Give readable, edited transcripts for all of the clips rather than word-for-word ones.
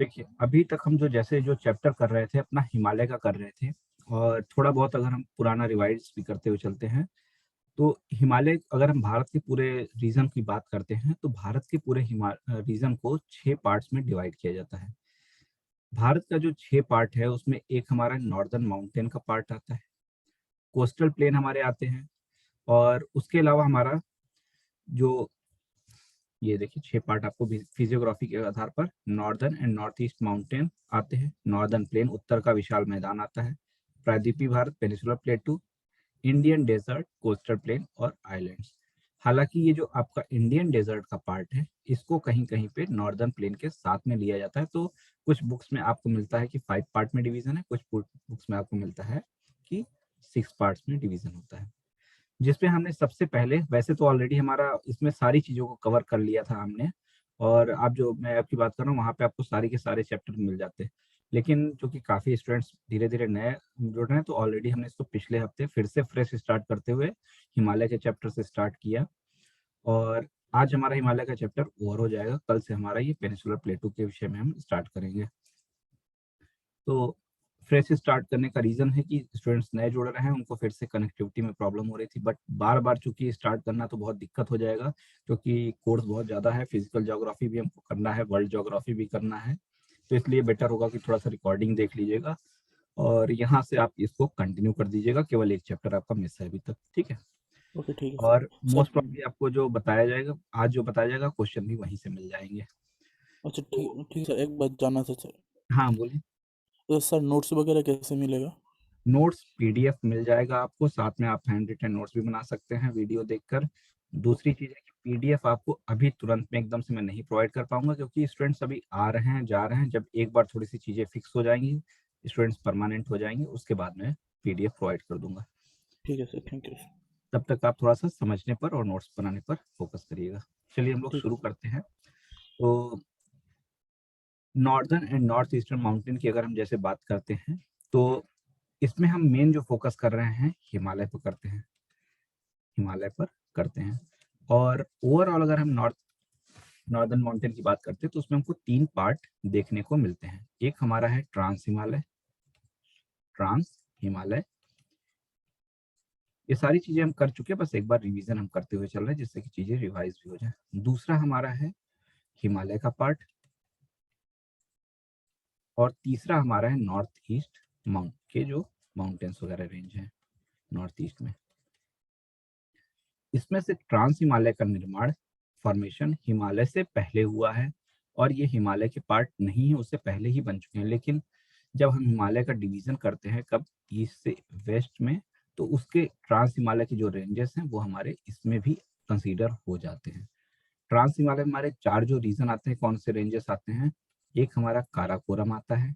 देखिए, अभी तक हम जो चैप्टर कर रहे थे अपना हिमालय का कर रहे थे, और थोड़ा बहुत अगर हम पुराना रिवाइज भी करते हुए चलते हैं, तो हिमालय, अगर हम भारत के पूरे रीजन की बात करते हैं, तो भारत के पूरे रीजन को 6 पार्ट्स में डिवाइड किया जाता है। भारत का जो 6 पार्ट है उसमें एक हमारा नॉर्दर्न माउंटेन का पार्ट आता है, कोस्टल प्लेन हमारे आते हैं, और उसके अलावा हमारा जो, ये देखिए 6 पार्ट आपको फिजियोग्राफी के आधार पर northern and north east mountain आते हैं। नॉर्दर्न प्लेन, उत्तर का विशाल मैदान आता है। प्रायद्वीपीय Bharat, peninsular plateau, Indian desert, coastal plain और आइलैंड्स। हालांकि ये जो आपका इंडियन डेजर्ट का पार्ट है, इसको कहीं कहीं पे नॉर्दर्न प्लेन के साथ में लिया जाता है। तो कुछ बुक्स में आपको मिलता है कि 5 पार्ट में डिवीजन है, कुछ बुक्स में आपको मिलता है कि 6 पार्ट्स में डिवीजन होता है। जिसमें हमने सबसे पहले, वैसे तो ऑलरेडी हमारा इसमें सारी चीज़ों को कवर कर लिया था हमने, और आप जो मैं आपकी बात कर रहा हूँ वहाँ पे आपको सारी के सारे चैप्टर मिल जाते हैं। लेकिन चूंकि काफ़ी स्टूडेंट्स धीरे धीरे नए जुड़ रहे हैं, तो ऑलरेडी हमने इसको पिछले हफ्ते फिर से फ्रेश स्टार्ट करते हुए हिमालय के चैप्टर से स्टार्ट किया, और आज हमारा हिमालय का चैप्टर ओवर हो जाएगा। कल से हमारा ये पेनिसुलर प्लेटू के विषय में हम स्टार्ट करेंगे। तो फ्रेश स्टार्ट करने का रीज़न है कि स्टूडेंट्स नए जुड़ रहे हैं, उनको फिर से कनेक्टिविटी में प्रॉब्लम हो रही थी, बट बार बार चूंकि स्टार्ट करना तो बहुत दिक्कत हो जाएगा, क्योंकि कोर्स बहुत ज़्यादा है, फिजिकल ज्योग्राफी भी हमको करना है, वर्ल्ड ज्योग्राफी भी करना है। तो इसलिए बेटर होगा कि थोड़ा सा रिकॉर्डिंग देख लीजिएगा, और यहाँ से आप इसको कंटिन्यू कर दीजिएगा। केवल एक चैप्टर आपका मिस है अभी तक, ठीक है। ओके, ठीक है और सर। सर, मोस्ट प्रॉब्ली आपको जो बताया जाएगा, आज जो बताया जाएगा, क्वेश्चन भी वहीं से मिल जाएंगे। अच्छा, तो ठीक ठीक सर, एक बात जानना था सर। हाँ, बोलिए। तो सर, नोट्स वगैरह कैसे मिलेगा? नोट्स पीडीएफ मिल जाएगा आपको, साथ में आप हैंड रिटन नोट्स भी बना सकते हैं वीडियो देखकर। दूसरी ओके। चीज़ है कि पीडीएफ आपको अभी तुरंत में एकदम से मैं नहीं प्रोवाइड कर पाऊंगा, क्योंकि स्टूडेंट्स अभी आ रहे हैं जा रहे हैं। जब एक बार थोड़ी सी चीज़ें फिक्स हो जाएंगी, स्टूडेंट्स परमानेंट हो जाएंगे, उसके बाद में पीडीएफ प्रोवाइड कर दूंगा। ठीक है सर, थैंक यू। तब तक आप थोड़ा सा समझने पर और नोट्स बनाने पर फोकस करिएगा। चलिए हम लोग ठीक है शुरू सर। करते हैं। तो northern and north eastern mountain की अगर हम जैसे बात करते हैं, तो इसमें हम मेन जो फोकस कर रहे हैं हिमालय पर करते हैं, हिमालय पर करते हैं। और ओवरऑल अगर हम नॉर्दर्न माउंटेन की बात करते हैं, तो उसमें हमको 3 पार्ट देखने को मिलते हैं। एक हमारा है ट्रांस हिमालय, ट्रांस हिमालय। ये सारी चीजें हम कर चुके हैं, बस एक बार रिवीजन हम करते हुए चल रहे हैं, जिससे कि चीजें रिवाइज भी हो जाए। दूसरा हमारा है हिमालय का पार्ट, और तीसरा हमारा है नॉर्थ ईस्ट माउंट के जो माउंटेन्स वगैरह रेंज है नॉर्थ ईस्ट में। इसमें से ट्रांस हिमालय का निर्माण, फॉर्मेशन हिमालय से पहले हुआ है, और ये हिमालय के पार्ट नहीं है, उससे पहले ही बन चुके हैं। लेकिन जब हम हिमालय का डिवीजन करते हैं कब, ईस्ट से वेस्ट में, तो उसके ट्रांस हिमालय के जो रेंजेस हैं वो हमारे इसमें भी कंसीडर हो जाते हैं। ट्रांस हिमालय में हमारे 4 जो रीजन आते हैं, कौन से रेंजेस आते हैं? एक हमारा काराकोरम आता है,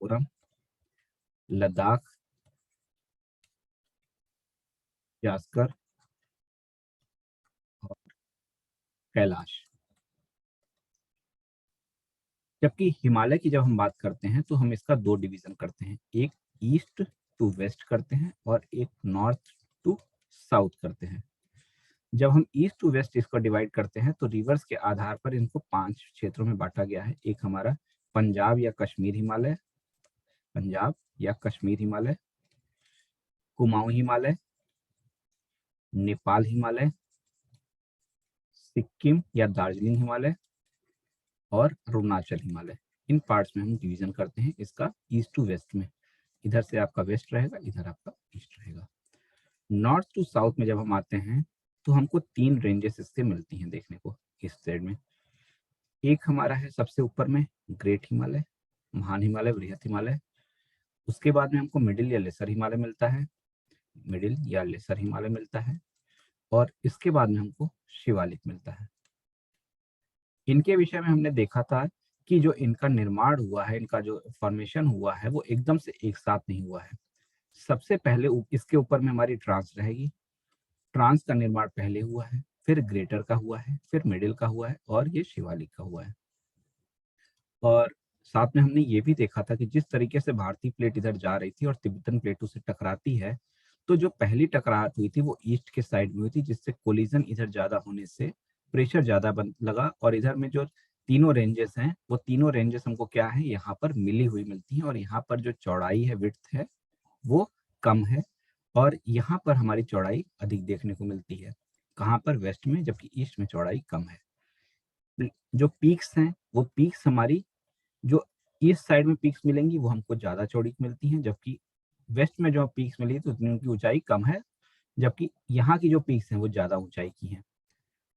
कोरम, लद्दाख, यास्कर और कैलाश। जबकि हिमालय की जब हम बात करते हैं, तो हम इसका 2 डिवीजन करते हैं, एक ईस्ट टू वेस्ट करते हैं, और एक नॉर्थ टू साउथ करते हैं। जब हम ईस्ट टू वेस्ट इसको डिवाइड करते हैं, तो रिवर्स के आधार पर इनको 5 क्षेत्रों में बांटा गया है। एक हमारा पंजाब या कश्मीर हिमालय, पंजाब या कश्मीर हिमालय, कुमाऊं हिमालय, नेपाल हिमालय, सिक्किम या दार्जिलिंग हिमालय, और अरुणाचल हिमालय। इन पार्ट्स में हम डिवीजन करते हैं इसका ईस्ट टू वेस्ट में। इधर से आपका वेस्ट रहेगा, इधर आपका ईस्ट रहेगा। नॉर्थ टू साउथ में जब हम आते हैं, तो हमको 3 रेंजेस इससे मिलती हैं देखने को इस साइड में। एक हमारा है सबसे ऊपर में ग्रेट हिमालय, महान हिमालय, बृहत हिमालय। उसके बाद में हमको मिडिल या लेसर हिमालय मिलता है, मिडिल या लेसर हिमालय मिलता है। और इसके बाद में हमको शिवालिक मिलता है। इनके विषय में हमने देखा था कि जो इनका निर्माण हुआ है, इनका जो फॉर्मेशन हुआ है, वो एकदम से एक साथ नहीं हुआ है। सबसे पहले इसके ऊपर में हमारी ट्रांस रहेगी। ट्रांस का निर्माण पहले हुआ है, फिर ग्रेटर का हुआ है, फिर मिडिल का हुआ है, और ये शिवालिक का हुआ है। और साथ में हमने ये भी देखा था कि जिस तरीके से भारतीय प्लेट इधर जा रही थी और तिब्बतन प्लेटों से टकराती है, तो जो पहली टकराहट हुई थी वो ईस्ट के साइड में हुई थी, जिससे कोलिजन इधर ज्यादा होने से प्रेशर ज्यादा बन लगा, और इधर में जो तीनों रेंजेस हैं, वो तीनों रेंजेस हमको क्या है, यहाँ पर मिली हुई मिलती हैं, और यहाँ पर जो चौड़ाई है, विड्थ है, वो कम है, और यहाँ पर हमारी चौड़ाई अधिक देखने को मिलती है। कहाँ पर? वेस्ट में, जबकि ईस्ट में चौड़ाई कम है। जो पीक्स हैं, वो पीक्स हमारी जो ईस्ट साइड में पीक्स मिलेंगी वो हमको ज़्यादा चौड़ी मिलती हैं, जबकि वेस्ट में जो पीक्स मिली तो उतनी उनकी ऊंचाई कम है, जबकि यहाँ की जो पीक्स हैं वो ज़्यादा ऊंचाई की हैं,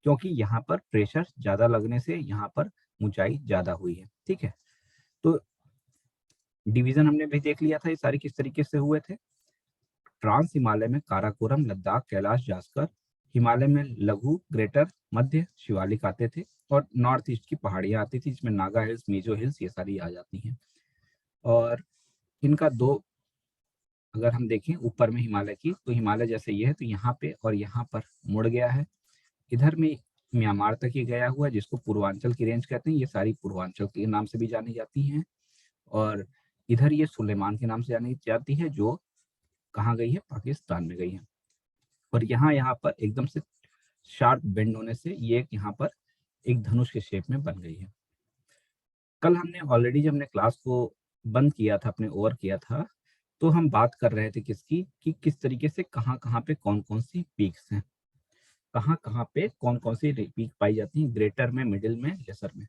क्योंकि यहाँ पर प्रेशर ज़्यादा लगने से यहाँ पर ऊंचाई ज़्यादा हुई है। ठीक है, तो डिवीजन हमने भी देख लिया था ये सारे किस तरीके से हुए थे। ट्रांस हिमालय में काराकोरम, लद्दाख, कैलाश, जास्कर, हिमालय में लघु, ग्रेटर, मध्य, शिवालिक आते थे, और नॉर्थ ईस्ट की पहाड़ियाँ आती थी, जिसमें नागा हिल्स, मीजो हिल्स, ये सारी आ जाती हैं। और इनका दो, अगर हम देखें ऊपर में हिमालय की, तो हिमालय जैसे ये है, तो यहाँ पे और यहाँ पर मुड़ गया है। इधर में म्यांमार तक ये गया हुआ है, जिसको पूर्वांचल की रेंज कहते हैं, ये सारी पूर्वांचल के नाम से भी जानी जाती हैं। और इधर ये सुलेमान के नाम से जानी जाती है, जो कहाँ गई है, पाकिस्तान में गई है। और यहाँ यहाँ पर एकदम से शार्प बेंड होने से ये यहाँ पर एक धनुष के शेप में बन गई है। कल हमने ऑलरेडी, जब हमने क्लास को बंद किया था, अपने ओवर किया था, तो हम बात कर रहे थे किसकी, कि किस तरीके से कहाँ कहाँ पे कौन कौन सी पीक्स हैं, कहाँ कहाँ पे कौन कौन सी पीक पाई जाती हैं, ग्रेटर में, मिडिल में, लेसर में।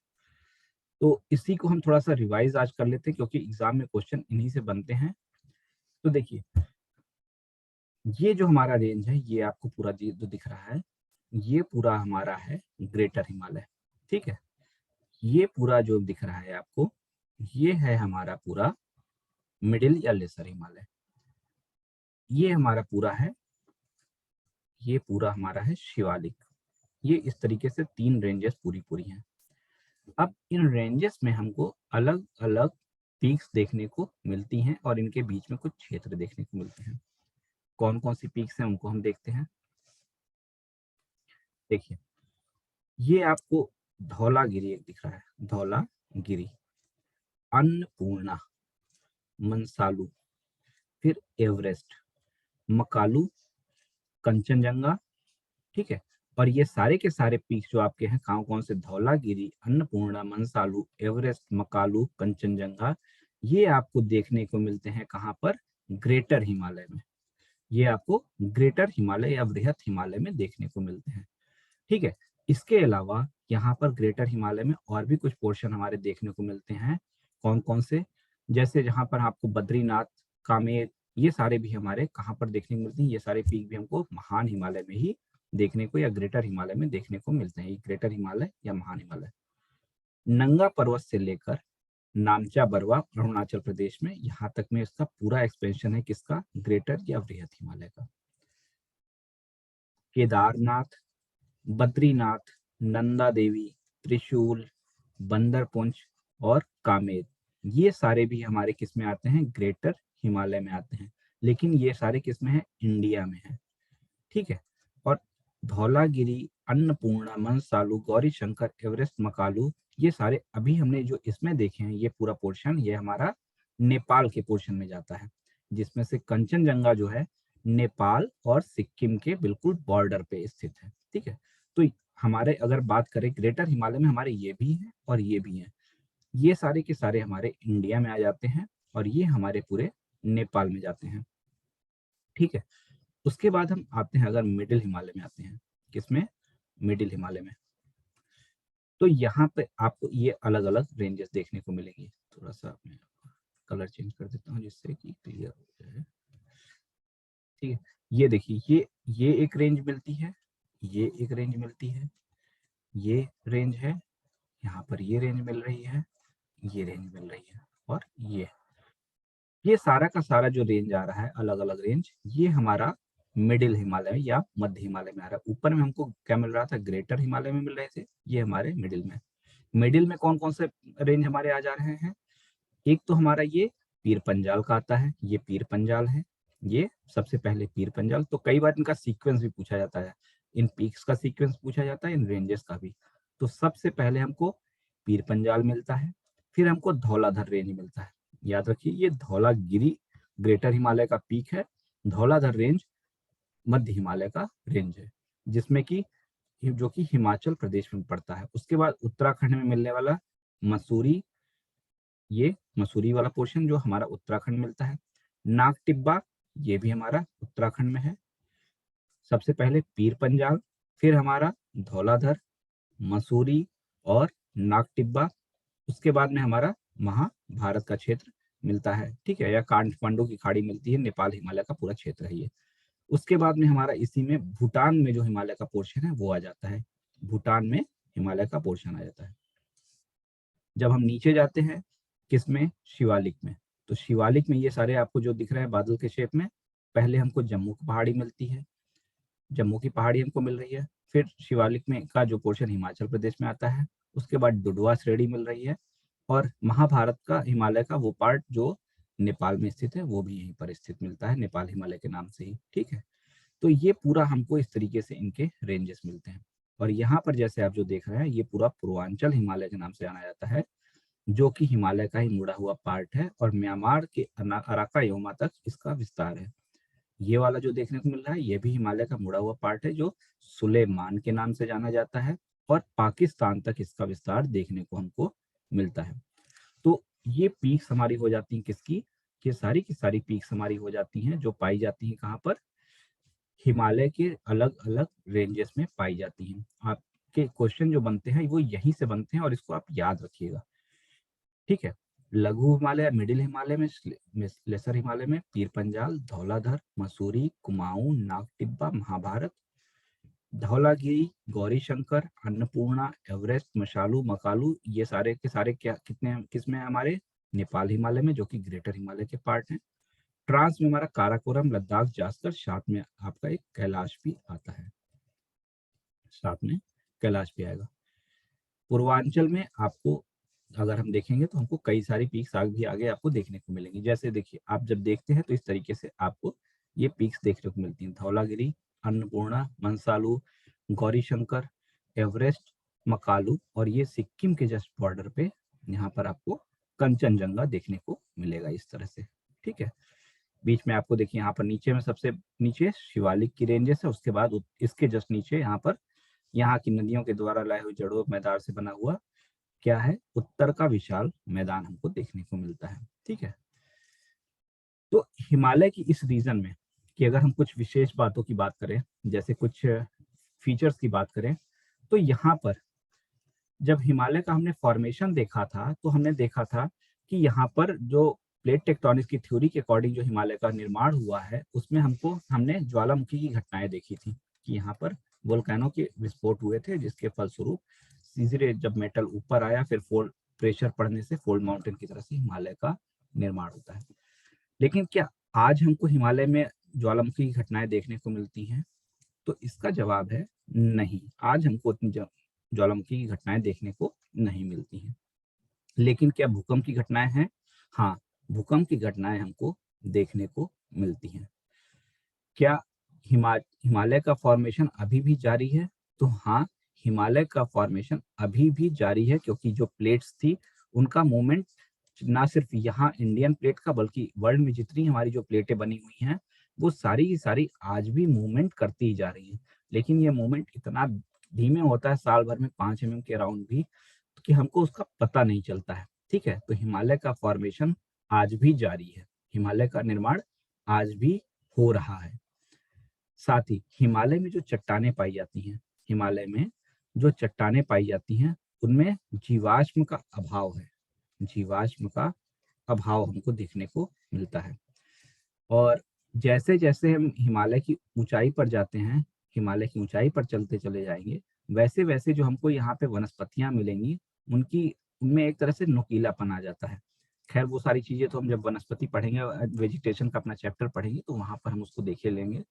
तो इसी को हम थोड़ा सा रिवाइज आज कर लेते हैं, क्योंकि एग्जाम में क्वेश्चन इन्हीं से बनते हैं। तो देखिए, ये जो हमारा रेंज है, ये आपको पूरा जो दिख रहा है, ये पूरा हमारा है ग्रेटर हिमालय। ठीक है, ये पूरा जो दिख रहा है आपको, ये है हमारा पूरा मिडिल या लेसर हिमालय। ये हमारा पूरा है, ये पूरा हमारा है शिवालिक। ये इस तरीके से तीन रेंजेस पूरी पूरी हैं। अब इन रेंजेस में हमको अलग अलग पीक्स देखने को मिलती हैं, और इनके बीच में कुछ क्षेत्र देखने को मिलते हैं। कौन कौन सी पीक्स हैं उनको हम देखते हैं। देखिए, ये आपको धौलागिरी एक दिख रहा है, धौलागिरी, अन्नपूर्णा, मनसालू, फिर एवरेस्ट, मकालू, कंचनजंगा। ठीक है, और ये सारे के सारे पीक जो आपके हैं, कौन कौन से, धौलागिरी, अन्नपूर्णा, मनसालू, एवरेस्ट, मकालू, कंचनजंगा, ये आपको देखने को मिलते हैं कहाँ पर, ग्रेटर हिमालय में। ये आपको ग्रेटर हिमालय या बृहत हिमालय में देखने को मिलते हैं। ठीक है, इसके अलावा यहाँ पर ग्रेटर हिमालय में और भी कुछ पोर्शन हमारे देखने को मिलते हैं। कौन कौन से? जैसे जहाँ पर आपको बद्रीनाथ, कामेर, ये सारे भी हमारे कहाँ पर देखने को मिलते हैं, ये सारे पीक भी हमको महान हिमालय में ही देखने को, या ग्रेटर हिमालय में देखने को मिलते हैं। ये ग्रेटर हिमालय या महान हिमालय। नंगा पर्वत से लेकर नामचा बरवा अरुणाचल प्रदेश में, यहाँ तक में इसका पूरा एक्सपेंशन है, किसका, ग्रेटर या बृहत हिमालय का। केदारनाथ, बद्रीनाथ, नंदा देवी, त्रिशूल, बंदरपुंज और कामेर, ये सारे भी हमारे किस में आते हैं, ग्रेटर हिमालय में आते हैं। लेकिन ये सारे किस में है, इंडिया में है। ठीक है, और धौलागिरी, अन्नपूर्णा, मनसालू, गौरी शंकर, एवरेस्ट, मकालू, ये सारे अभी हमने जो इसमें देखे हैं, ये पूरा पोर्शन ये हमारा नेपाल के पोर्शन में जाता है, जिसमें से कंचनजंगा जो है नेपाल और सिक्किम के बिल्कुल बॉर्डर पे स्थित है। ठीक है, तो हमारे अगर बात करें ग्रेटर हिमालय में, हमारे ये भी हैं और ये भी हैं, ये सारे के सारे हमारे इंडिया में आ जाते हैं, और ये हमारे पूरे नेपाल में जाते हैं। ठीक है, उसके बाद हम आते हैं, अगर मिडिल हिमालय में आते हैं, किसमें, मिडिल हिमालय में, तो यहाँ पे आपको ये अलग अलग रेंजेस देखने को मिलेंगी। थोड़ा सा मैं कलर चेंज कर देता हूँ जिससे कि क्लियर हो जाए। ठीक है, ये देखिए, ये एक रेंज मिलती है, ये एक रेंज मिलती है, ये रेंज है, यहाँ पर ये रेंज मिल रही है, ये रेंज मिल रही है, और ये सारा का सारा जो रेंज आ रहा है, अलग अलग रेंज, ये हमारा मिडिल हिमालय या मध्य हिमालय में आ रहा है। ऊपर में हमको क्या मिल रहा था, ग्रेटर हिमालय में मिल रहे थे, ये हमारे मिडिल में कौन कौन से रेंज हमारे आ जा रहे हैं। एक तो हमारा ये पीर पंजाल का आता है, ये पीर पंजाल है, ये सबसे पहले पीर पंजाल। तो कई बार इनका सीक्वेंस भी पूछा जाता है, इन पीक्स का सीक्वेंस पूछा जाता है, इन रेंजेस का भी। तो सबसे पहले हमको पीर पंजाल मिलता है, फिर हमको धौलाधर रेंज मिलता है। याद रखिए, ये धौलागिरी ग्रेटर हिमालय का पीक है, धौलाधर रेंज मध्य हिमालय का रेंज है, जिसमें कि जो कि हिमाचल प्रदेश में पड़ता है। उसके बाद उत्तराखंड में मिलने वाला मसूरी, ये मसूरी वाला पोर्शन जो हमारा उत्तराखंड मिलता है। नाग टिब्बा, ये भी हमारा उत्तराखंड में है। सबसे पहले पीर पंजाल, फिर हमारा धौलाधर, मसूरी और नाग टिब्बा। उसके बाद में हमारा महाभारत का क्षेत्र मिलता है, ठीक है, या काठमांडू की खाड़ी मिलती है, नेपाल हिमालय का पूरा क्षेत्र है ये। उसके बाद में हमारा इसी में भूटान में जो हिमालय का पोर्शन है वो आ जाता है, भूटान में हिमालय का पोर्शन आ जाता है। जब हम नीचे जाते हैं किसमें, शिवालिक में, तो शिवालिक में ये सारे आपको जो दिख रहे हैं बादल के शेप में, पहले हमको जम्मू की पहाड़ी मिलती है, जम्मू की पहाड़ी हमको मिल रही है। फिर शिवालिक में का जो पोर्शन हिमाचल प्रदेश में आता है, उसके बाद डुडवा श्रेणी मिल रही है, और महाभारत का हिमालय का वो पार्ट जो नेपाल में स्थित है वो भी यहीं पर स्थित मिलता है, नेपाल हिमालय के नाम से ही, ठीक है। तो ये पूरा हमको इस तरीके से इनके रेंजेस मिलते हैं। और यहाँ पर जैसे आप जो देख रहे हैं ये पूरा पूर्वांचल हिमालय के नाम से जाना जाता है, जो कि हिमालय का ही मुड़ा हुआ पार्ट है, और म्यांमार के अराकायोमा तक इसका विस्तार है। ये वाला जो देखने को मिल रहा है ये भी हिमालय का मुड़ा हुआ पार्ट है, जो सुलेमान के नाम से जाना जाता है, और पाकिस्तान तक इसका विस्तार देखने को हमको मिलता है। तो ये पीक्स हमारी हो जाती हैं किसकी, कि सारी की सारी पीक्स हमारी हो जाती हैं जो पाई जाती हैं कहाँ पर, हिमालय के अलग अलग रेंजेस में पाई जाती हैं। आपके क्वेश्चन जो बनते हैं वो यहीं से बनते हैं, और इसको आप याद रखिएगा, ठीक है। लघु हिमालय, मिडिल हिमालय में, लेसर हिमालय में पीर पंजाल, धौलाधर, मसूरी, कुमाऊं, नाग टिब्बा, महाभारत, धौलागिरी, गौरी शंकर, अन्नपूर्णा, एवरेस्ट, मशालू, मकालू, ये सारे के सारे क्या कितने किसमें है हमारे, नेपाल हिमालय में, जो कि ग्रेटर हिमालय के पार्ट हैं। ट्रांस में हमारा काराकोरम, लद्दाख, जास्कर, साथ में आपका एक कैलाश भी आता है, साथ में कैलाश भी आएगा। पूर्वांचल में आपको अगर हम देखेंगे तो हमको कई सारी पीक्स भी आगे आपको देखने को मिलेंगी। जैसे देखिए आप जब देखते हैं तो इस तरीके से आपको ये पीक्स देखने को मिलती हैं, धौलागिरी, अन्नपूर्णा, मंसालू, गौरी शंकर, एवरेस्ट, मकालू, और ये सिक्किम के जस्ट बॉर्डर पे यहाँ पर आपको कंचनजंगा देखने को मिलेगा इस तरह से, ठीक है। बीच में आपको देखिए यहाँ पर नीचे में सबसे नीचे शिवालिक की रेंजेस है, उसके बाद इसके जस्ट नीचे यहाँ पर यहाँ की नदियों के द्वारा लाए हुए जड़ों मैदान से बना हुआ क्या है, उत्तर का विशाल मैदान हमको देखने को मिलता है, ठीक है। तो हिमालय की इस रीजन में कि अगर हम कुछ विशेष बातों की बात करें, जैसे कुछ फीचर्स की बात करें, तो यहाँ पर जब हिमालय का हमने फॉर्मेशन देखा था तो हमने देखा था कि यहाँ पर जो प्लेट टेक्टोनिक्स की थ्योरी के अकॉर्डिंग जो हिमालय का निर्माण हुआ है उसमें हमने ज्वालामुखी की घटनाएं देखी थी, कि यहाँ पर वोल्केनो के विस्फोट हुए थे, जिसके फलस्वरूप सीधे जब मेटल ऊपर आया फिर फोल्ड प्रेशर पड़ने से फोल्ड माउंटेन की तरह से हिमालय का निर्माण होता है। लेकिन क्या आज हमको हिमालय में ज्वालामुखी की घटनाएं देखने को मिलती हैं, तो इसका जवाब है नहीं, आज हमको उतनी ज्वालामुखी की घटनाएं देखने को नहीं मिलती हैं। लेकिन क्या भूकंप की घटनाएं हैं, हाँ, भूकंप की घटनाएं हमको देखने को मिलती हैं। क्या हिमालय का फॉर्मेशन अभी भी जारी है, तो हाँ, हिमालय का फॉर्मेशन अभी भी जारी है, क्योंकि जो प्लेट्स थी उनका मूवमेंट ना सिर्फ यहाँ इंडियन प्लेट का बल्कि वर्ल्ड में जितनी हमारी जो प्लेटें बनी हुई हैं वो सारी की सारी आज भी मूवमेंट करती ही जा रही हैं। लेकिन ये मूवमेंट इतना धीमे होता है, साल भर में 5 mm के अराउंड भी, कि हमको उसका पता नहीं चलता है, ठीक है। तो हिमालय का फॉर्मेशन आज भी जारी है, हिमालय का निर्माण आज भी हो रहा है। साथ ही हिमालय में जो चट्टानें पाई जाती हैं, हिमालय में जो चट्टानें पाई जाती हैं उनमें जीवाश्म का अभाव है, जीवाश्म का अभाव हमको देखने को मिलता है। और जैसे जैसे हम हिमालय की ऊंचाई पर जाते हैं, हिमालय की ऊंचाई पर चलते चले जाएंगे, वैसे वैसे जो हमको यहाँ पे वनस्पतियां मिलेंगी उनकी उनमें एक तरह से नुकीलापन आ जाता है। खैर वो सारी चीजें तो हम जब वनस्पति पढ़ेंगे, वेजिटेशन का अपना चैप्टर पढ़ेंगे, तो वहां पर हम उसको देखे लेंगे,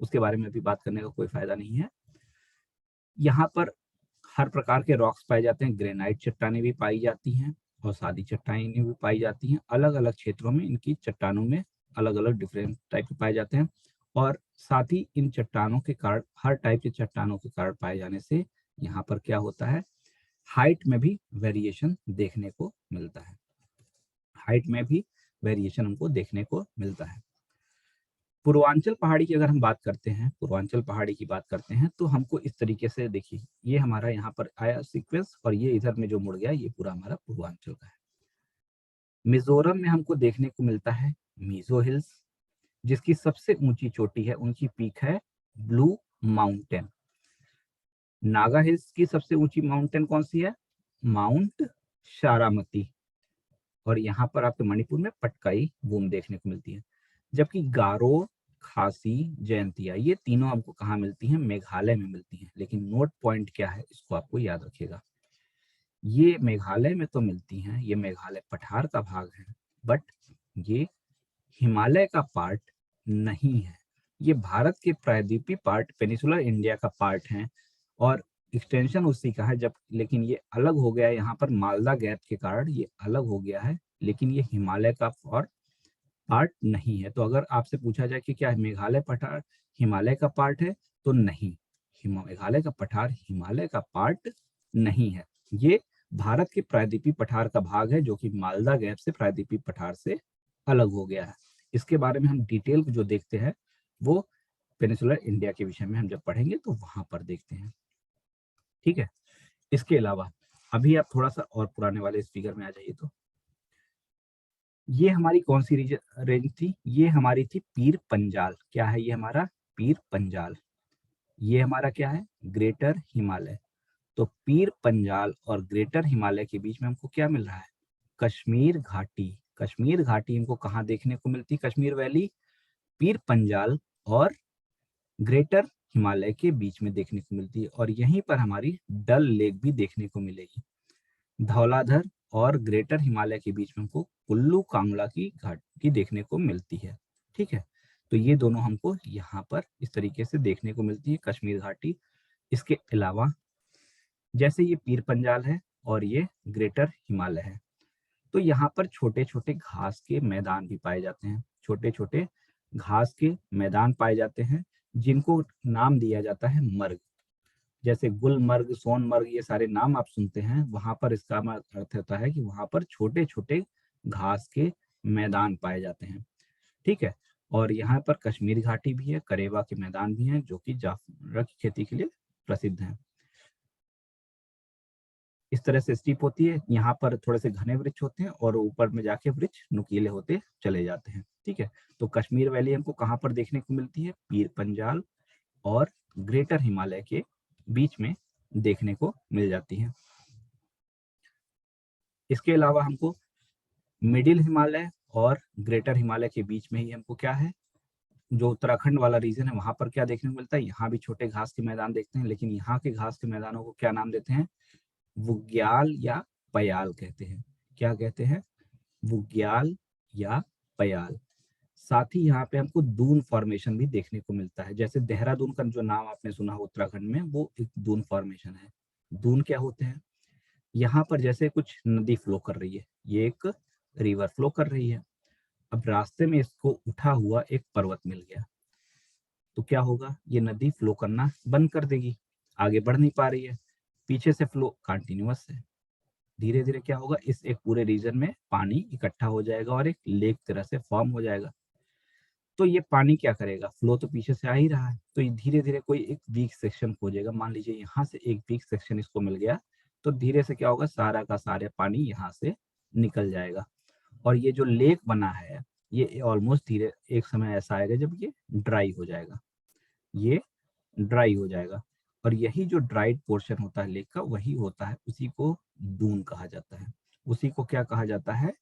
उसके बारे में अभी बात करने का कोई फायदा नहीं है। यहाँ पर हर प्रकार के रॉक्स पाए जाते हैं, ग्रेनाइट चट्टानें भी पाई जाती हैं और सादी चट्टानें भी पाई जाती हैं। अलग अलग क्षेत्रों में इनकी चट्टानों में अलग अलग डिफरेंट टाइप के पाए जाते हैं, और साथ ही इन चट्टानों के कारण, हर टाइप के चट्टानों के कारण पाए जाने से यहाँ पर क्या होता है, हाइट में भी वेरिएशन देखने को मिलता है, हाइट में भी वेरिएशन हमको देखने को मिलता है। पूर्वांचल पहाड़ी की अगर हम बात करते हैं, पूर्वांचल पहाड़ी की बात करते हैं, तो हमको इस तरीके से देखिए, ये हमारा यहाँ पर आया सीक्वेंस और ये इधर में जो मुड़ गया, ये पूरा हमारा पूर्वांचल का है। मिजोरम में हमको देखने को मिलता है मिजो हिल्स, जिसकी सबसे ऊंची चोटी है, ऊंची पीक है ब्लू माउंटेन। नागा हिल्स की सबसे ऊंची माउंटेन कौन सी है? माउंट शारामती। और यहाँ पर आपके मणिपुर में पटकाई बूम देखने को मिलती है। जबकि गारो, खासी, जयंतिया, ये तीनों आपको कहाँ मिलती हैं? मेघालय में मिलती हैं। लेकिन नोट पॉइंट क्या है, इसको आपको याद रखिएगा। ये मेघालय में तो मिलती हैं, ये मेघालय पठार का भाग है, बट ये हिमालय का पार्ट नहीं है। ये भारत के प्रायद्वीपीय पार्ट, पेनिसुलर इंडिया का पार्ट है और एक्सटेंशन उसी का है। जब लेकिन ये अलग हो गया है, यहाँ पर मालदा गैप के कारण ये अलग हो गया है, लेकिन ये हिमालय का और पार्ट नहीं है। तो अगर आपसे पूछा जाए कि क्या मेघालय पठार हिमालय का पार्ट है, तो नहीं, मेघालय का पठार हिमालय का पार्ट नहीं है। ये भारत के प्रायद्वीपीय पठार का भाग है, जो कि मालदा गैप से प्रायद्वीपीय पठार से अलग हो गया है। इसके बारे में हम डिटेल जो देखते हैं वो पेनिसुलर इंडिया के विषय में हम जब पढ़ेंगे तो वहां पर देखते हैं। ठीक है। इसके अलावा अभी आप थोड़ा सा और पुराने वाले इस फिगर में आ जाइए। तो ये हमारी कौन सी रेंज थी? ये हमारी थी पीर पंजाल। क्या है ये हमारा? पीर पंजाल। ये हमारा क्या है? ग्रेटर हिमालय। तो पीर पंजाल और ग्रेटर हिमालय के बीच में हमको क्या मिल रहा है? कश्मीर घाटी। कश्मीर घाटी हमको कहाँ देखने को मिलती? कश्मीर वैली पीर पंजाल और ग्रेटर हिमालय के बीच में देखने को मिलती है। और यहीं पर हमारी डल लेक भी देखने को मिलेगी। धौलाधर और ग्रेटर हिमालय के बीच में हमको कुल्लू कांगड़ा की घाटी देखने को मिलती है। ठीक है। तो ये दोनों हमको यहाँ पर इस तरीके से देखने को मिलती है, कश्मीर घाटी। इसके अलावा जैसे ये पीर पंजाल है और ये ग्रेटर हिमालय है, तो यहाँ पर छोटे छोटे घास के मैदान भी पाए जाते हैं। छोटे छोटे घास के मैदान पाए जाते हैं, जिनको नाम दिया जाता है मर्ग। जैसे गुलमर्ग, सोनमर्ग, ये सारे नाम आप सुनते हैं, वहां पर इसका अर्थ होता है कि वहां पर छोटे छोटे घास के मैदान पाए जाते हैं। ठीक है। और यहाँ पर कश्मीर घाटी भी है, करेवा के मैदान भी हैं, जो कि जाफर की खेती के लिए प्रसिद्ध हैं। इस तरह से स्टीप होती है। यहाँ पर थोड़े से घने वृक्ष होते हैं और ऊपर में जाके वृक्ष नुकीले होते चले जाते हैं। ठीक है। तो कश्मीर वैली हमको कहाँ पर देखने को मिलती है? पीर पंजाल और ग्रेटर हिमालय के बीच में देखने को मिल जाती है। इसके अलावा हमको मिडिल हिमालय और ग्रेटर हिमालय के बीच में ही हमको क्या है, जो उत्तराखंड वाला रीजन है, वहां पर क्या देखने को मिलता है? यहाँ भी छोटे घास के मैदान देखते हैं, लेकिन यहाँ के घास के मैदानों को क्या नाम देते हैं? बुग्याल या पयाल कहते हैं। क्या कहते हैं? बुग्याल या पयाल। साथ ही यहाँ पे हमको दून फॉर्मेशन भी देखने को मिलता है। जैसे देहरादून का जो नाम आपने सुना हो उत्तराखंड में, वो एक दून फॉर्मेशन है। दून क्या होते हैं? यहाँ पर जैसे कुछ नदी फ्लो कर रही है, ये एक रिवर फ्लो कर रही है। अब रास्ते में इसको उठा हुआ एक पर्वत मिल गया, तो क्या होगा? ये नदी फ्लो करना बंद कर देगी, आगे बढ़ नहीं पा रही है। पीछे से फ्लो कंटिन्यूअस है, धीरे धीरे क्या होगा, इस एक पूरे रीजन में पानी इकट्ठा हो जाएगा और एक लेक तरह से फॉर्म हो जाएगा। तो ये पानी क्या करेगा? फ्लो तो पीछे से आ ही रहा है, तो ये धीरे धीरे कोई एक वीक सेक्शन खोजेगा। मान लीजिए यहाँ से एक वीक सेक्शन इसको मिल गया, तो धीरे से क्या होगा, सारा का सारा पानी यहाँ से निकल जाएगा। और ये जो लेक बना है, ये ऑलमोस्ट धीरे एक समय ऐसा आएगा जब ये ड्राई हो जाएगा। ये ड्राई हो जाएगा और यही जो ड्राइड पोर्शन होता है लेक का, वही होता है, उसी को दून कहा जाता है। उसी को क्या कहा जाता है?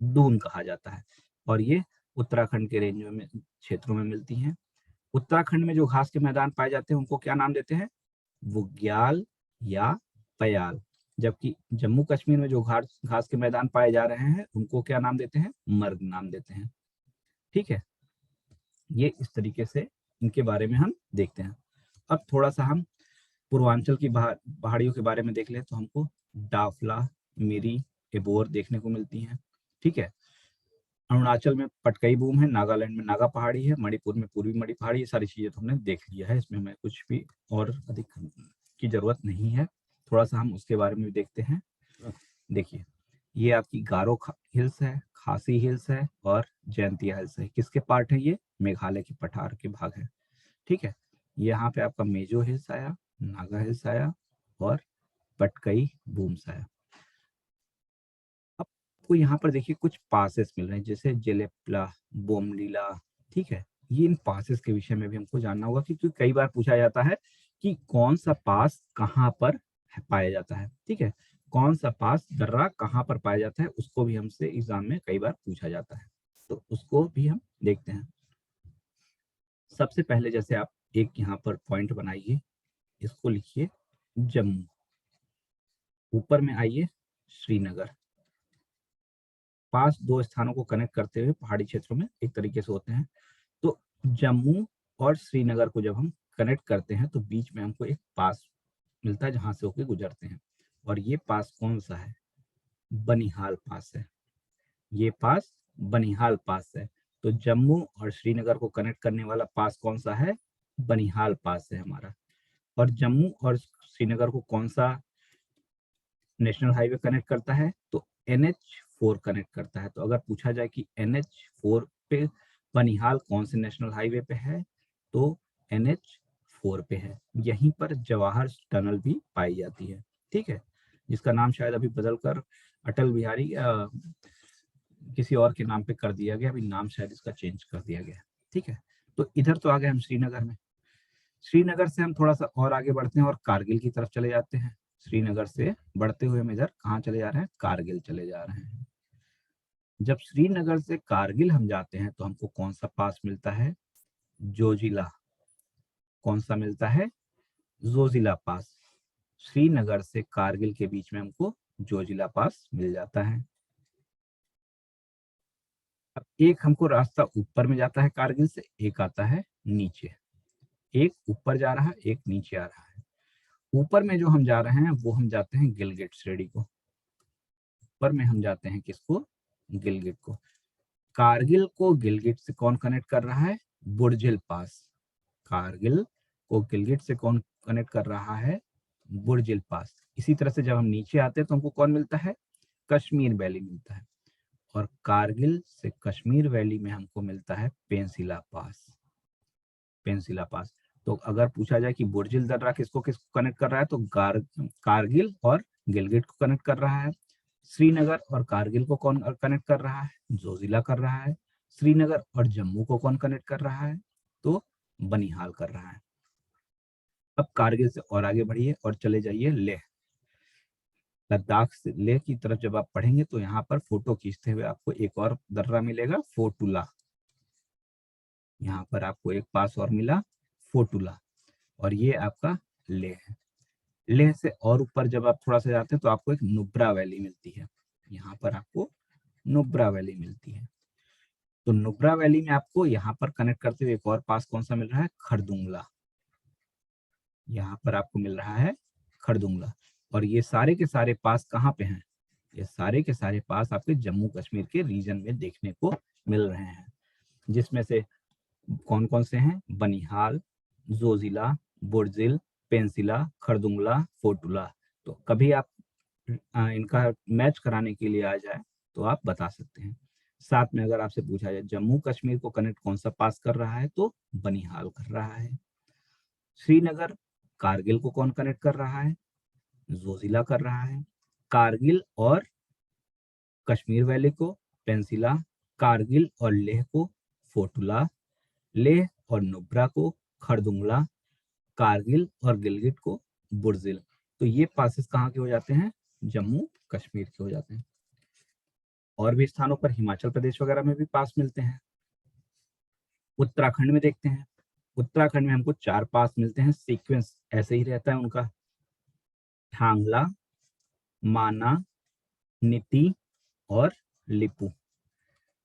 दून कहा जाता है। और ये उत्तराखंड के रेंज में क्षेत्रों में मिलती हैं। उत्तराखंड में जो घास के मैदान पाए जाते हैं उनको क्या नाम देते हैं? बुग्याल या पयाल। जबकि जम्मू कश्मीर में जो घास घास के मैदान पाए जा रहे हैं उनको क्या नाम देते हैं? मर्ग नाम देते हैं। ठीक है। ये इस तरीके से इनके बारे में हम देखते हैं। अब थोड़ा सा हम पूर्वांचल की पहाड़ियों के बारे में देख लें, तो हमको डाफला, मिरी, एबोर देखने को मिलती हैं। ठीक है। अरुणाचल में पटकई बूम है, नागालैंड में नागा पहाड़ी है, मणिपुर में पूर्वी मणि पहाड़ी। ये सारी चीजें तो हमने देख लिया है, इसमें हमें कुछ भी और अधिक की जरूरत नहीं है। थोड़ा सा हम उसके बारे में भी देखते हैं। देखिए, ये आपकी गारो हिल्स है, खासी हिल्स है और जयंतिया हिल्स है। किसके पार्ट है ये? मेघालय के पठार के भाग है। ठीक है, यहाँ पे आपका मेजो हिल्स आया, नागा हिल्स आया और पटकई बूम्स आया। अब आपको यहाँ पर देखिए कुछ पासेस मिल रहे हैं, जैसे जेलेप्ला, बोमलीला। ठीक है, ये इन पासेस के विषय में भी हमको जानना होगा, क्योंकि कई बार पूछा जाता है कि कौन सा पास कहाँ पर पाया जाता है। ठीक है, कौन सा पास दर्रा कहाँ पर पाया जाता है, उसको भी हमसे एग्जाम में कई बार पूछा जाता है, तो उसको भी हम देखते हैं। सबसे पहले जैसे आप एक यहाँ पर पॉइंट बनाइए, इसको लिखिए जम्मू, ऊपर में आइए श्रीनगर। पास दो स्थानों को कनेक्ट करते हुए पहाड़ी क्षेत्रों में एक तरीके से होते हैं। तो जम्मू और श्रीनगर को जब हम कनेक्ट करते हैं तो बीच में हमको एक पास मिलता है जहां से होके गुजरते हैं, और ये पास कौन सा है? बनिहाल पास है। ये पास बनिहाल पास है। तो जम्मू और श्रीनगर को कनेक्ट करने वाला पास कौन सा है? बनिहाल पास है हमारा। और जम्मू और श्रीनगर को कौन सा नेशनल हाईवे कनेक्ट करता है? तो NH4 कनेक्ट करता है। तो अगर पूछा जाए कि NH4 पे बनिहाल कौन से नेशनल हाईवे पे है, तो NH4 पे है। यहीं पर जवाहर टनल भी पाई जाती है। ठीक है, जिसका नाम शायद अभी बदलकर अटल बिहारी किसी और के नाम पे कर दिया गया, अभी नाम शायद इसका चेंज कर दिया गया। ठीक है, तो इधर तो आ गए हम श्रीनगर में। श्रीनगर से हम थोड़ा सा और आगे बढ़ते हैं और कारगिल की तरफ चले जाते हैं। श्रीनगर से बढ़ते हुए हम इधर कहाँ चले जा रहे हैं? कारगिल चले जा रहे हैं। जब श्रीनगर से कारगिल हम जाते हैं तो हमको कौन सा पास मिलता है? जोजिला। कौन सा मिलता है? जोजिला पास। श्रीनगर से कारगिल के बीच में हमको जोजिला पास मिल जाता है। अब एक हमको रास्ता ऊपर में जाता है कारगिल से, एक आता है नीचे। एक ऊपर जा रहा है, एक नीचे आ रहा है। ऊपर में जो हम जा रहे हैं वो हम जाते हैं गिलगिट श्रेणी को। ऊपर में हम जाते हैं किसको? गिलगिट को। कारगिल को गिलगिट से कौन कनेक्ट कर रहा है? बुर्जिल पास। कारगिल को गिलगिट से कौन कनेक्ट कर रहा है? बुर्जिल पास। इसी तरह से जब हम नीचे आते हैं तो हमको कौन मिलता है? कश्मीर वैली मिलता है। और कारगिल से कश्मीर वैली में हमको मिलता है पेंसिला पास। पेंसिला पास। तो अगर पूछा जाए कि बुर्जिल दर्रा किसको किसको कनेक्ट कर रहा है, तो कारगिल और गिलगिट को कनेक्ट कर रहा है। श्रीनगर और कारगिल को कौन कनेक्ट कर रहा है? जोजिला कर रहा है। श्रीनगर और जम्मू को कौन कनेक्ट कर रहा है? तो बनिहाल कर रहा है। अब कारगिल से और आगे बढ़िए और चले जाइए लेह। लद्दाख से लेह की तरफ जब आप पढ़ेंगे तो यहाँ पर फोटो खींचते हुए आपको एक और दर्रा मिलेगा, फोटुला। यहाँ पर आपको एक पास और मिला, फोटुला। और ये आपका लेह है। लेह से और ऊपर जब आप थोड़ा सा जाते हैं तो आपको एक नुब्रा वैली मिलती है। यहाँ पर आपको नुब्रा वैली मिलती है। तो नुब्रा वैली में आपको यहाँ पर कनेक्ट करते हुए एक और पास कौन सा मिल रहा है? खरदुंगला। यहाँ पर आपको मिल रहा है खरदुंगला। और ये सारे के सारे पास कहाँ पे हैं? ये सारे के सारे पास आपके जम्मू कश्मीर के रीजन में देखने को मिल रहे हैं, जिसमें से कौन कौन से हैं? बनिहाल, जोजिला, बुर्जिल, पेंसिला, खरदुंगला, फोटुला। तो कभी आप इनका मैच कराने के लिए आ जाए तो आप बता सकते हैं। साथ में अगर आपसे पूछा जाए जम्मू कश्मीर को कनेक्ट कौन सा पास कर रहा है, तो बनिहाल कर रहा है। श्रीनगर कारगिल को कौन कनेक्ट कर रहा है? जोजिला कर रहा है। कारगिल और कश्मीर वैली को पेंसिला, कारगिल और लेह को फोटुला, लेह और नुब्रा को खरदुंगला, कारगिल और गिलगिट को बुर्जिल। तो ये पासेस कहाँ के हो जाते हैं? जम्मू कश्मीर के हो जाते हैं। और भी स्थानों पर हिमाचल प्रदेश वगैरह में भी पास मिलते हैं। उत्तराखंड में देखते हैं। उत्तराखंड में हमको 4 पास मिलते हैं, सीक्वेंस ऐसे ही रहता है उनका। थांगला, माना, नीति और लिपू।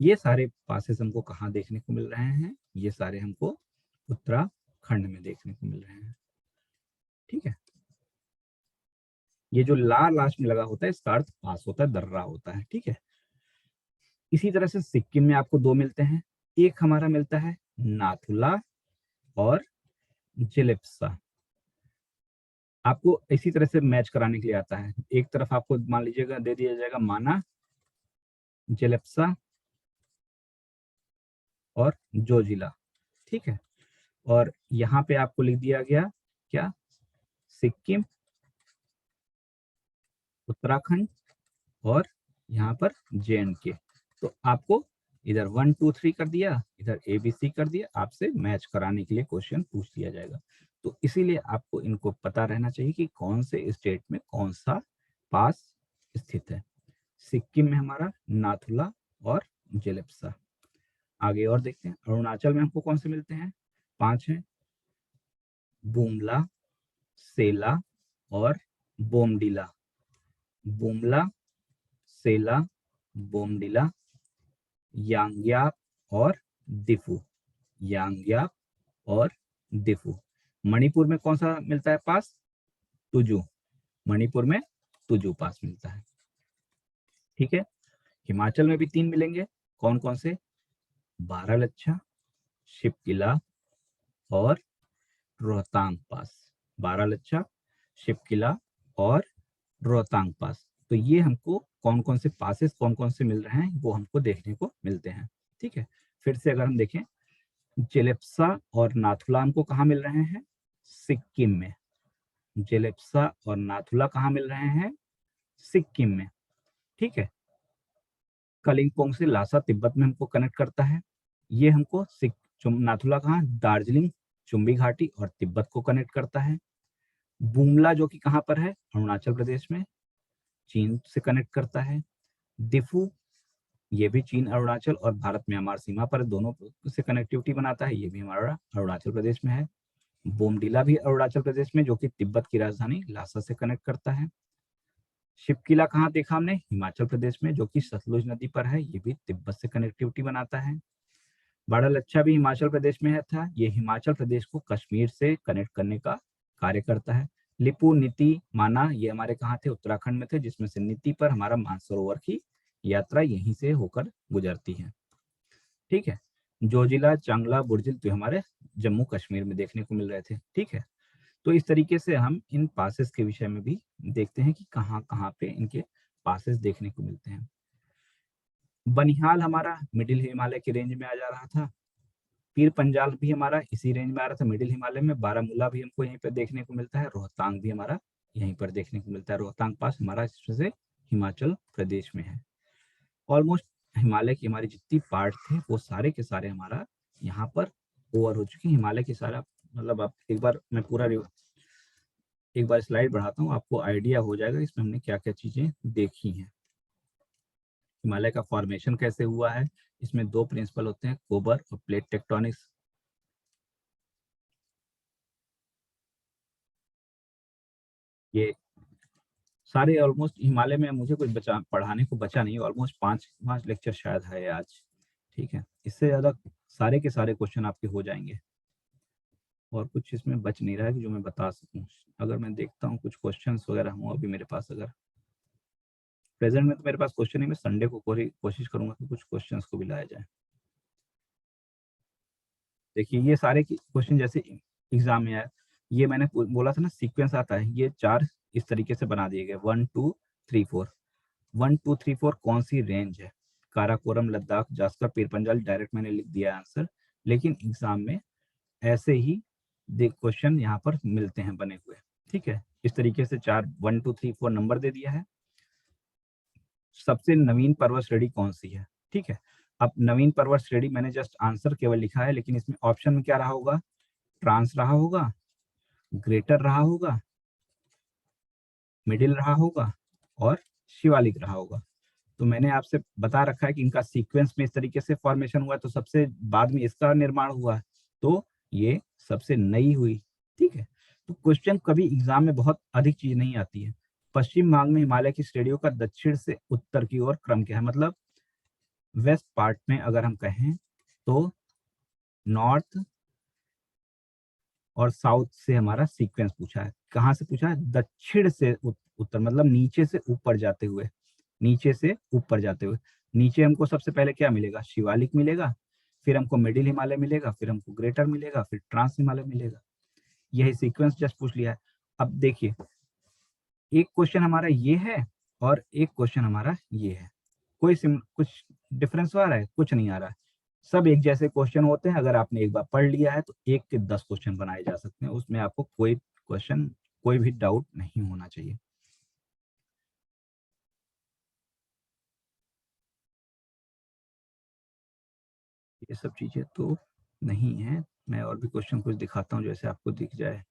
ये सारे पासेस हमको कहाँ देखने को मिल रहे हैं? ये सारे हमको उत्तराखंड में देखने को मिल रहे हैं। ठीक है, ये जो ला लास्ट में लगा होता है इसका अर्थ पास होता है, दर्रा होता है। ठीक है, इसी तरह से सिक्किम में आपको 2 मिलते हैं। एक हमारा मिलता है नाथुला और जिलेप्सा। आपको इसी तरह से मैच कराने के लिए आता है। एक तरफ आपको मान लीजिएगा दे दिया जाएगा माना, जिलेप्सा और जोजिला। ठीक है। और यहाँ पे आपको लिख दिया गया क्या, सिक्किम, उत्तराखंड और यहाँ पर JNK। तो आपको इधर 1 2 3 कर दिया, इधर ABC कर दिया, आपसे मैच कराने के लिए क्वेश्चन पूछ लिया जाएगा। तो इसीलिए आपको इनको पता रहना चाहिए कि कौन से स्टेट में कौन सा पास स्थित है। सिक्किम में हमारा नाथुला और जेलेप्सा। आगे और देखते हैं, अरुणाचल में हमको कौन से मिलते हैं, 5 हैं, बुमला, सेला और बोमडिला। बुमला, सेला, बोमडिला, यांग्याप और दिफू। यांग्याप और दिफू। मणिपुर में कौन सा मिलता है पास, तुजू। मणिपुर में तुजू पास मिलता है। ठीक है। हिमाचल में भी 3 मिलेंगे, कौन कौन से, बारालच्छा, शिपकिला और रोहतांग पास। बारालच्छा, शिपकिला और रोहतांग पास। तो ये हमको कौन कौन से पासेस कौन कौन से मिल रहे हैं वो हमको देखने को मिलते हैं। ठीक है। फिर से अगर हम देखें, जेलेप्सा और नाथुला हमको कहाँ मिल रहे हैं, सिक्किम में। जेलेप्सा और नाथुला कहाँ मिल रहे हैं, सिक्किम में। ठीक है। कलिंपोंग से लासा तिब्बत में हमको कनेक्ट करता है। ये हमको नाथुला कहाँ, दार्जिलिंग, चुम्बी घाटी और तिब्बत को कनेक्ट करता है। बुमला जो कि कहाँ पर है, अरुणाचल प्रदेश में, चीन से कनेक्ट करता है। दिफू, ये भी चीन, अरुणाचल और भारत म्यांमार सीमा पर दोनों से कनेक्टिविटी बनाता है, ये भी हमारा अरुणाचल प्रदेश में है। बोमडिला भी अरुणाचल प्रदेश में, जो कि तिब्बत की राजधानी लासा से कनेक्ट करता है। शिपकिला कहाँ देखा हमने, हिमाचल प्रदेश में, जो कि सतलुज नदी पर है, ये भी तिब्बत से कनेक्टिविटी बनाता है। बारालच्छा भी हिमाचल प्रदेश में है था, ये हिमाचल प्रदेश को कश्मीर से कनेक्ट करने का कार्य करता है। लिपू, नीति, माना, ये हमारे कहाँ थे, उत्तराखंड में थे, जिसमें से नीति पर हमारा मानसरोवर की यात्रा यहीं से होकर गुजरती है। ठीक है। जोजिला, चांगला, बुर्जिल तो हमारे जम्मू कश्मीर में देखने को मिल रहे थे। ठीक है। तो इस तरीके से हम इन पासेस के विषय में भी देखते हैं कि कहाँ कहाँ पे इनके पासेस देखने को मिलते हैं। बनिहाल हमारा मिडिल हिमालय की रेंज में आ जा रहा था। पीर पंजाल भी हमारा इसी रेंज में आ रहा था, मिडिल हिमालय में। बारामूला भी हमको यहीं पर देखने को मिलता है। रोहतांग भी हमारा यहीं पर देखने को मिलता है। रोहतांग पास हमारा इससे हिमाचल प्रदेश में है। ऑलमोस्ट हिमालय की हमारी जितनी पार्ट थे वो सारे के सारे हमारा यहाँ पर ओवर हो चुके हैं। हिमालय की सारा, मतलब आप एक बार मैं पूरा एक बार स्लाइड बढ़ाता हूँ, आपको आइडिया हो जाएगा इसमें हमने क्या क्या चीजें देखी हैं। हिमालय का फॉर्मेशन कैसे हुआ है, इसमें 2 प्रिंसिपल होते हैं, कोबर और प्लेट टेक्टोनिक्स। ये सारे ऑलमोस्ट हिमालय में मुझे कुछ बचा पढ़ाने को बचा नहीं, ऑलमोस्ट 5 लेक्चर शायद है आज। ठीक है। इससे ज्यादा सारे के सारे क्वेश्चन आपके हो जाएंगे और कुछ इसमें बच नहीं रहा है कि जो मैं बता सकूं। अगर मैं देखता हूँ कुछ क्वेश्चंस वगैरह हो अभी मेरे पास, अगर प्रेजेंट में तो मेरे पास क्वेश्चन नहीं, मैं संडे को कोशिश करूंगा कि कुछ क्वेश्चंस को भी लाया जाए। देखिए ये सारे क्वेश्चन जैसे एग्जाम में आया, ये मैंने बोला था ना सीक्वेंस आता है, ये 4 इस तरीके से बना दिए गए, 1 2 3 4। 1 2 3 4 कौन सी रेंज है, काराकोरम, लद्दाख, जास्कर, पीर पंजाल, डायरेक्ट मैंने लिख दिया आंसर। लेकिन एग्जाम में ऐसे ही क्वेश्चन यहाँ पर मिलते हैं बने हुए। ठीक है। इस तरीके से 4 1 2 3 4 नंबर दे दिया है। सबसे नवीन पर्वत श्रेणी कौन सी है। ठीक है। अब नवीन पर्वत श्रेणी मैंने जस्ट आंसर केवल लिखा है, लेकिन इसमें ऑप्शन में क्या रहा होगा, ट्रांस रहा होगा, ग्रेटर रहा होगा, मिडिल रहा होगा और शिवालिक रहा होगा। तो मैंने आपसे बता रखा है कि इनका सीक्वेंस में इस तरीके से फॉर्मेशन हुआ, तो सबसे बाद में इसका निर्माण हुआ, तो ये सबसे नई हुई। ठीक है। तो क्वेश्चन कभी एग्जाम में बहुत अधिक चीज नहीं आती है। पश्चिम भाग में हिमालय की श्रेणियों का दक्षिण से उत्तर की ओर क्रम क्या है, मतलब वेस्ट पार्ट में अगर हम कहें तो नॉर्थ और साउथ से हमारा सीक्वेंस पूछा है। कहाँ से पूछा है, दक्षिण से उत्तर, मतलब नीचे से ऊपर जाते हुए। नीचे से ऊपर जाते हुए नीचे हमको सबसे पहले क्या मिलेगा, शिवालिक मिलेगा, फिर हमको मिडिल हिमालय मिलेगा, फिर हमको ग्रेटर मिलेगा, फिर ट्रांस हिमालय मिलेगा। यही सीक्वेंस जस्ट पूछ लिया है। अब देखिए एक क्वेश्चन हमारा ये है और एक क्वेश्चन हमारा ये है, कुछ डिफरेंस आ रहा है, कुछ नहीं आ रहा है। सब एक जैसे क्वेश्चन होते हैं, अगर आपने एक बार पढ़ लिया है तो 1 के 10 क्वेश्चन बनाए जा सकते हैं, उसमें आपको कोई भी डाउट नहीं होना चाहिए। ये सब चीजें तो नहीं है। मैं और भी क्वेश्चन कुछ दिखाता हूँ जैसे आपको दिख जाए।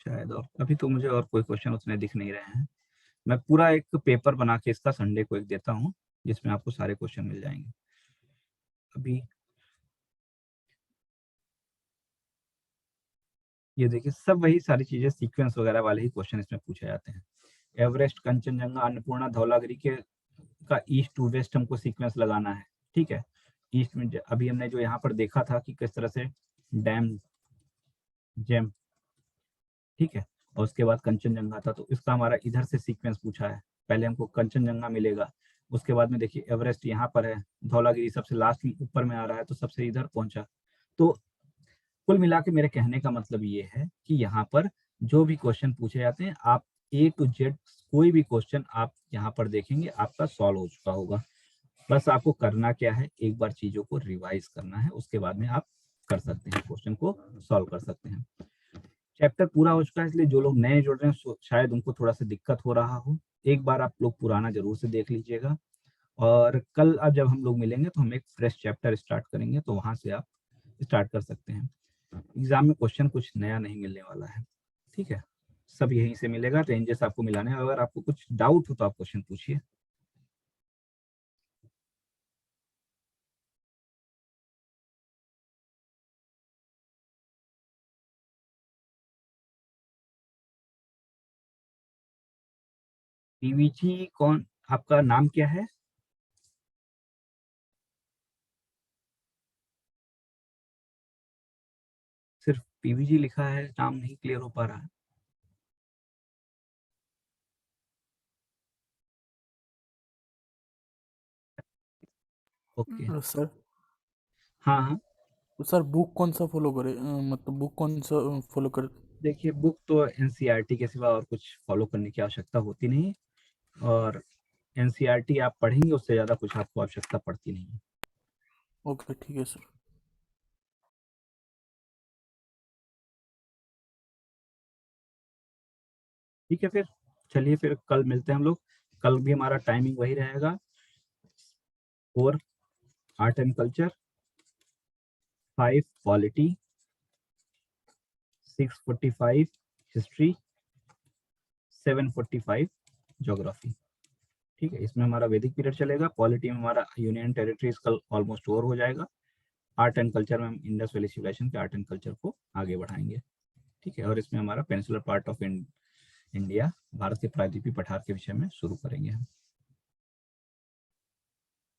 शायद और अभी तो मुझे और कोई क्वेश्चन उसमें दिख नहीं रहे हैं। मैं पूरा एक पेपर बना के इसका संडे को एक देता हूँ, जिसमें आपको सारे क्वेश्चन मिल जाएंगे। अभी ये देखिए, सब वही सारी चीजें सीक्वेंस वगैरह वाले ही क्वेश्चन इसमें पूछे जाते हैं। एवरेस्ट, कंचनजंगा, अन्नपूर्णा, धौलागिरी के का ईस्ट टू वेस्ट हमको सीक्वेंस लगाना है। ठीक है, ईस्ट में अभी हमने जो यहाँ पर देखा था कि किस तरह से डैम जेम, ठीक है, और उसके बाद कंचनजंगा था, तो इसका हमारा इधर से सीक्वेंस पूछा है। पहले हमको कंचनजंगा मिलेगा, उसके बाद में देखिए एवरेस्ट यहाँ पर है, धौलागिरी सबसे लास्ट में ऊपर में आ रहा है, तो सबसे इधर पहुंचा। तो कुल मिला के मेरे कहने का मतलब ये है कि यहाँ पर जो भी क्वेश्चन पूछे जाते हैं, आप A to Z कोई भी क्वेश्चन आप यहाँ पर देखेंगे आपका सॉल्व हो चुका होगा। बस आपको करना क्या है, एक बार चीजों को रिवाइज करना है, उसके बाद में आप कर सकते हैं, क्वेश्चन को सॉल्व कर सकते हैं। चैप्टर पूरा हो चुका है, इसलिए जो लोग नए जुड़ रहे हैं शायद उनको थोड़ा सा दिक्कत हो रहा हो। एक बार आप लोग पुराना जरूर से देख लीजिएगा, और कल अब जब हम लोग मिलेंगे तो हम एक फ्रेश चैप्टर स्टार्ट करेंगे, तो वहां से आप स्टार्ट कर सकते हैं। एग्जाम में क्वेश्चन कुछ नया नहीं मिलने वाला है, ठीक है, सब यहीं से मिलेगा, रेंजेस आपको मिलाने हैं। अगर आपको कुछ डाउट हो तो आप क्वेश्चन पूछिए। पीवीजी कौन, आपका नाम क्या है? सिर्फ पीवीजी लिखा है, नाम नहीं क्लियर हो पा रहा है। ओके। सर, हाँ हाँ। तो सर बुक कौन सा फॉलो करे, मतलब बुक कौन सा फॉलो करे? देखिए, बुक तो एनसीईआरटी के सिवा और कुछ फॉलो करने की आवश्यकता होती नहीं, और एनसीईआरटी आप पढ़ेंगे उससे ज्यादा कुछ आपको आवश्यकता पड़ती नहीं है। ओके ठीक है सर। ठीक है फिर, चलिए फिर कल मिलते हैं हम लोग। कल भी हमारा टाइमिंग वही रहेगा, 4 art and culture, 5 polity, 6:45 history, 7:45 geography. ठीक है, इसमें हमारा वैदिक पीरियड चलेगा। पॉलिटी में हमारा यूनियन टेरिटरीज कल ऑलमोस्ट ओवर हो जाएगा। आर्ट एंड कल्चर में हम इंडस वैली सिविलाइजेशन के आर्ट एंड कल्चर को आगे बढ़ाएंगे। ठीक है, और इसमें हमारा peninsular part of India, Bharat के प्रायद्वीपीय पठार के विषय में शुरू करेंगे हम।